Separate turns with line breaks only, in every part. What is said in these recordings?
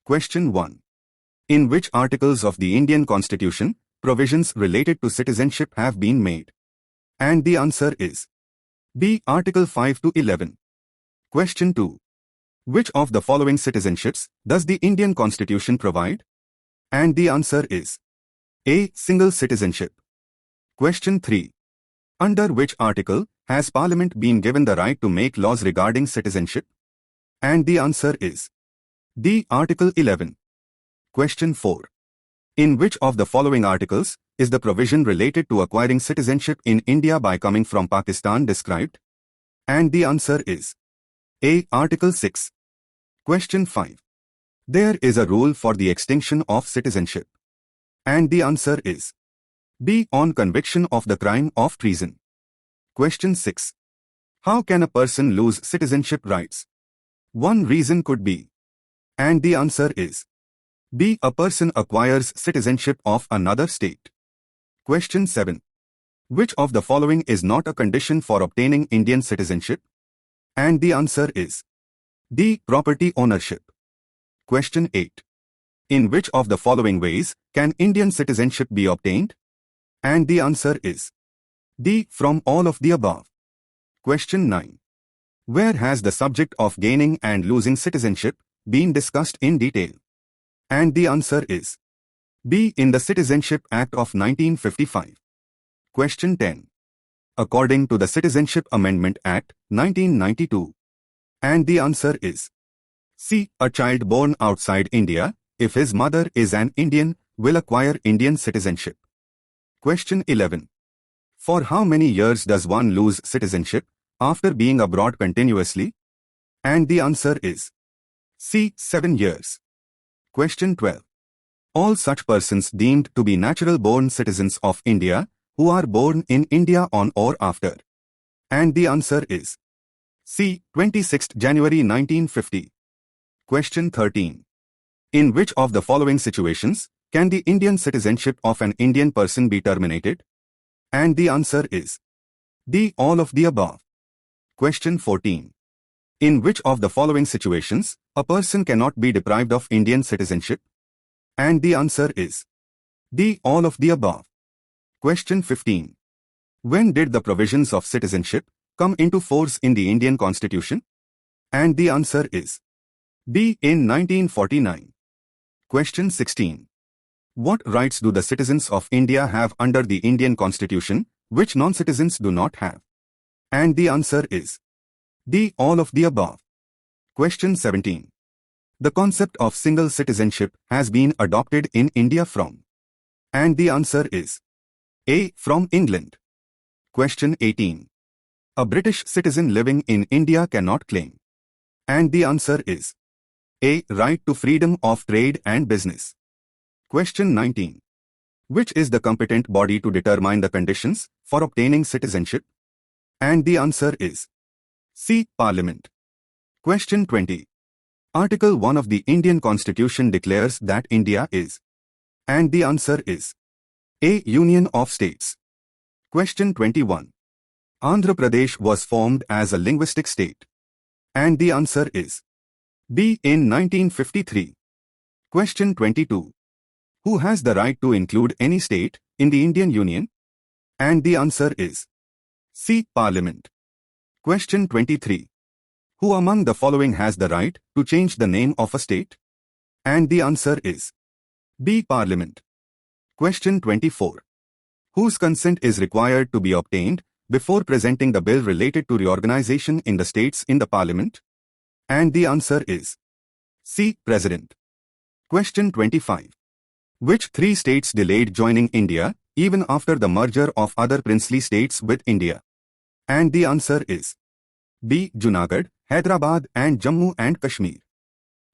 Question 1. In which articles of the Indian Constitution, provisions related to citizenship have been made? And the answer is B. Article 5 to 11. Question 2. Which of the following citizenships does the Indian Constitution provide? And the answer is A. Single citizenship. Question 3. Under which article has Parliament been given the right to make laws regarding citizenship? And the answer is D. Article 11. Question 4. In which of the following articles is the provision related to acquiring citizenship in India by coming from Pakistan described? And the answer is A. Article 6. Question 5. There is a rule for the extinction of citizenship. And the answer is B. On conviction of the crime of treason. Question 6. How can a person lose citizenship rights? One reason could be. And the answer is B. A person acquires citizenship of another state. Question 7. Which of the following is not a condition for obtaining Indian citizenship? And the answer is D. Property ownership. Question 8. In which of the following ways can Indian citizenship be obtained? And the answer is D. From all of the above. Question 9. Where has the subject of gaining and losing citizenship been discussed in detail? And the answer is B. In the Citizenship Act of 1955. Question 10. According to the Citizenship Amendment Act, 1992. And the answer is C. A child born outside India, if his mother is an Indian, will acquire Indian citizenship. Question 11. For how many years does one lose citizenship after being abroad continuously? And the answer is C. 7 years. Question 12. All such persons deemed to be natural-born citizens of India who are born in India on or after. And the answer is C. 26th January 1950. Question 13. In which of the following situations can the Indian citizenship of an Indian person be terminated? And the answer is D. All of the above. Question 14. In which of the following situations a person cannot be deprived of Indian citizenship? And the answer is D. All of the above. Question 15. When did the provisions of citizenship come into force in the Indian Constitution? And the answer is B. In 1949. Question 16. What rights do the citizens of India have under the Indian Constitution, which non-citizens do not have? And the answer is D. All of the above. Question 17. The concept of single citizenship has been adopted in India from? And the answer is A. From England. Question 18. A British citizen living in India cannot claim. And the answer is A. Right to freedom of trade and business. Question 19. Which is the competent body to determine the conditions for obtaining citizenship? And the answer is C. Parliament. Question 20. Article 1 of the Indian Constitution declares that India is. And the answer is A. Union of States. Question 21. Andhra Pradesh was formed as a linguistic state. And the answer is B. In 1953. Question 22. Who has the right to include any state in the Indian Union? And the answer is C. Parliament. Question 23. Who among the following has the right to change the name of a state? And the answer is B. Parliament. Question 24. Whose consent is required to be obtained before presenting the bill related to reorganization in the states in the Parliament? And the answer is C. President. Question 25. Which three states delayed joining India even after the merger of other princely states with India? And the answer is B. Junagadh, Hyderabad and Jammu and Kashmir.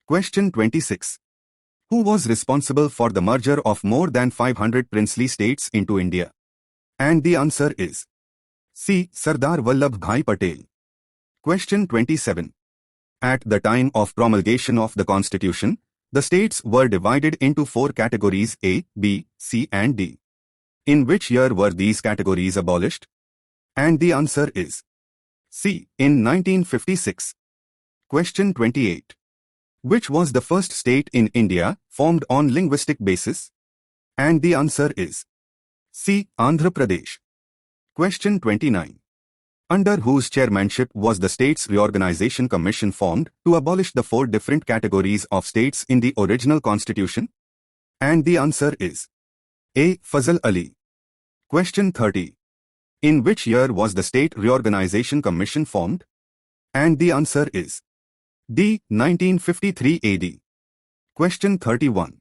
Question 26. Who was responsible for the merger of more than 500 princely states into India? And the answer is C. Sardar Vallabhbhai Patel. Question 27. At the time of promulgation of the Constitution, the states were divided into 4 categories A, B, C and D. In which year were these categories abolished? And the answer is C. In 1956. Question 28. Which was the first state in India formed on linguistic basis? And the answer is C. Andhra Pradesh. Question 29. Under whose chairmanship was the States Reorganization Commission formed to abolish the 4 different categories of states in the original constitution? And the answer is A. Fazal Ali. Question 30. In which year was the State Reorganization Commission formed? And the answer is D. 1953 AD. Question 31.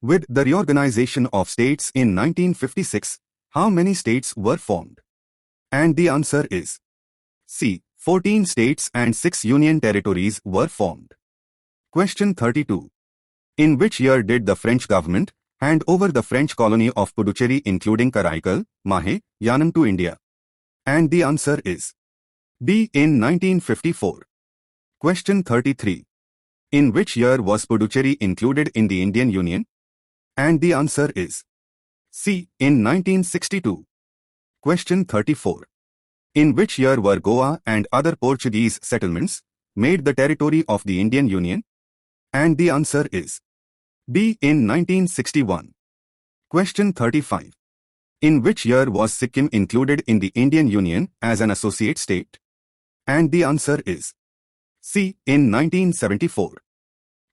With the reorganization of states in 1956, how many states were formed? And the answer is C. 14 states and 6 union territories were formed. Question 32. In which year did the French government hand over the French colony of Puducherry including Karaikal, Mahe, Yanam to India? And the answer is B. In 1954. Question 33. In which year was Puducherry included in the Indian Union? And the answer is C. In 1962. Question 34. In which year were Goa and other Portuguese settlements made the territory of the Indian Union? And the answer is B. In 1961. Question 35. In which year was Sikkim included in the Indian Union as an associate state? And the answer is C. In 1974.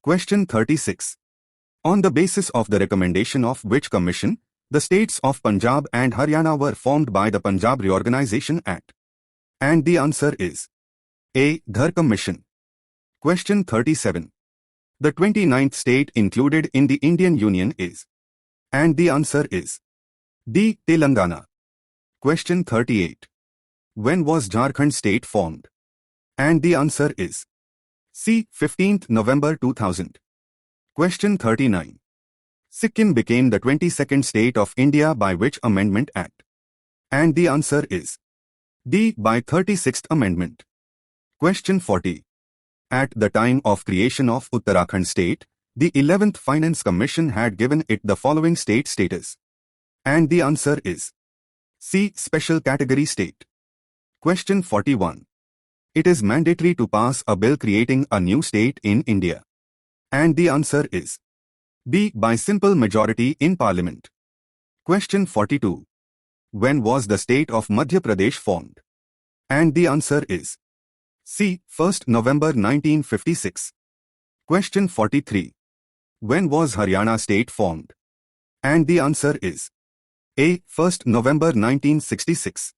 Question 36. On the basis of the recommendation of which commission, the states of Punjab and Haryana were formed by the Punjab Reorganization Act? And the answer is A. Dhar Commission. Question 37. The 29th state included in the Indian Union is? And the answer is D. Telangana. Question 38. When was Jharkhand state formed? And the answer is C. 15th November 2000. Question 39. Sikkim became the 22nd state of India by which Amendment Act? And the answer is D. By 36th Amendment. Question 40. At the time of creation of Uttarakhand state, the 11th Finance Commission had given it the following state status. And the answer is C. Special Category State. Question 41. It is mandatory to pass a bill creating a new state in India. And the answer is B. By simple majority in Parliament. Question 42. When was the state of Madhya Pradesh formed? And the answer is C. 1st November 1956. Question 43. When was Haryana state formed? And the answer is A. 1st November 1966.